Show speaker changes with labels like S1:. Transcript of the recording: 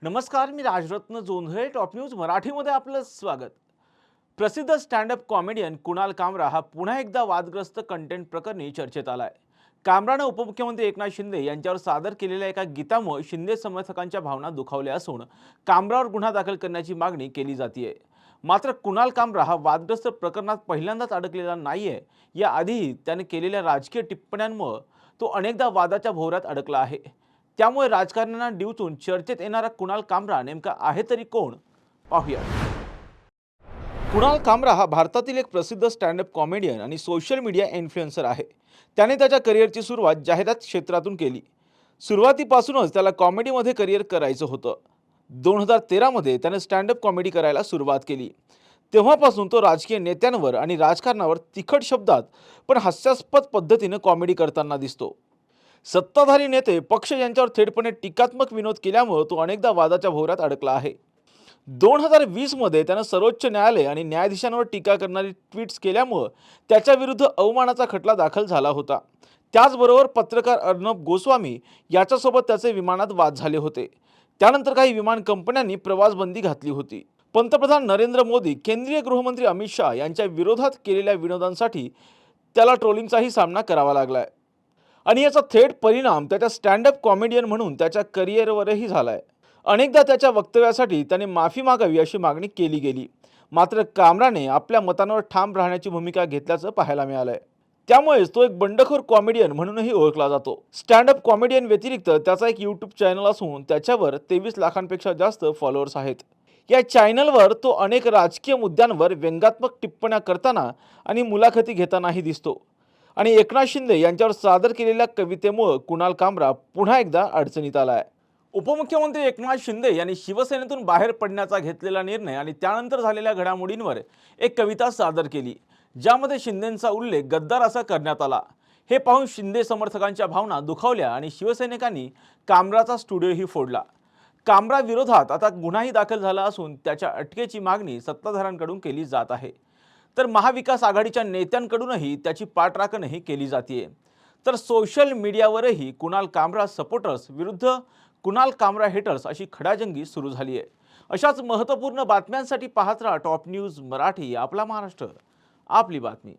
S1: नमस्कार, मी Rajratna Jondhale. Top news मराठीमध्ये आपलं स्वागत. प्रसिद्ध स्टँडअप कॉमेडियन कुणाल कामरा हा पुन्हा एकदा वादग्रस्त कंटेंट प्रकरणी चर्चेत आलाय. कामरानं उपमुख्यमंत्री एकनाथ शिंदे यांच्यावर सादर केलेल्या एका गीतामुळे शिंदे समर्थकांच्या भावना दुखावल्या असून कामरावर गुन्हा दाखल करण्याची मागणी केली जाते. मात्र कुणाल कामरा हा वादग्रस्त प्रकरणात पहिल्यांदाच अडकलेला नाहीये. याआधीही त्याने केलेल्या राजकीय टिप्पण्यांमुळे तो अनेकदा वादाच्या भोवऱ्यात अडकला आहे. त्यामुळे राजकारण्यांना डिवचून चर्चेत येणारा कुणाल कामरा नेमका आहे तरी कोण, पाहूया. कुणाल कामरा हा भारतातील एक प्रसिद्ध स्टँडअप कॉमेडियन आणि सोशल मीडिया इन्फ्लुएन्सर आहे. त्याने त्याच्या करिअरची सुरुवात जाहिरात क्षेत्रातून केली. सुरुवातीपासूनच त्याला कॉमेडीमध्ये करिअर करायचं होतं. 2013 मध्ये त्याने स्टँडअप कॉमेडी करायला सुरुवात केली. तेव्हापासून तो राजकीय नेत्यांवर आणि राजकारणावर तिखट शब्दात पण हास्यास्पद पद्धतीने कॉमेडी करताना दिसतो. सत्ताधारी नेते पक्ष यांच्यावर थेटपणे टीकात्मक विनोद केल्यामुळे तो अनेकदा वादाच्या भोवऱ्यात अडकला आहे. 2020 मध्ये त्यानं सर्वोच्च न्यायालय आणि न्यायाधीशांवर टीका करणारी ट्विट्स केल्यामुळे त्याच्याविरुद्ध अवमानाचा खटला दाखल झाला होता. त्याचबरोबर पत्रकार अर्णब गोस्वामी याच्यासोबत त्याचे विमानात वाद झाले होते. त्यानंतर काही विमान कंपन्यांनी प्रवासबंदी घातली होती. पंतप्रधान नरेंद्र मोदी, केंद्रीय गृहमंत्री अमित शहा यांच्या विरोधात केलेल्या विनोदांसाठी त्याला ट्रोलिंगचाही सामना करावा लागलाय. आणि याचा थेट परिणाम त्याच्या स्टँडअप कॉमेडियन म्हणून त्याच्या करिअरवरही झालाय. अनेकदा त्याच्या वक्तव्यासाठी त्याने माफी मागावी अशी मागणी केली गेली. मात्र कामराने आपल्या मतांवर ठाम राहण्याची भूमिका घेतल्याचं पाहायला मिळालंय. त्यामुळेच तो एक बंडखोर कॉमेडियन म्हणूनही ओळखला जातो. स्टँडअप कॉमेडियन व्यतिरिक्त त्याचा एक यूट्यूब चॅनल असून त्याच्यावर 23 लाखांपेक्षा जास्त फॉलोअर्स आहेत. या चॅनलवर तो अनेक राजकीय मुद्द्यांवर व्यंगात्मक टिप्पण्या करताना आणि मुलाखती घेतानाही दिसतो. आणि एकनाथ शिंदे यांच्यावर सादर केलेल्या कवितेमुळे कुणाल कामरा पुन्हा एकदा अडचणीत आलाय. उपमुख्यमंत्री एकनाथ शिंदे यांनी शिवसेनेतून बाहेर पडण्याचा घेतलेला निर्णय आणि त्यानंतर झालेल्या घडामोडींवर एक कविता सादर केली, ज्यामध्ये शिंदेंचा उल्लेख गद्दार असा करण्यात आला. हे पाहून शिंदे समर्थकांच्या भावना दुखावल्या आणि शिवसैनिकांनी कामराचा स्टुडिओही फोडला. कामरा विरोधात आता गुन्हाही दाखल झाला असून त्याच्या अटकेची मागणी सत्ताधाऱ्यांकडून केली जात आहे. तर महाविकास आघाडीच्या नेत्यांकडूनही त्याची पाठराखणही केली जाते. तर सोशल मीडियावरही कुणाल कामरा सपोर्टर्स विरुद्ध कुणाल कामरा हेटर्स अशी खडाजंगी सुरू झाली आहे. अशाच महत्त्वपूर्ण बातम्यांसाठी पाहत राहा टॉप न्यूज मराठी. आपला महाराष्ट्र, आपली बातमी.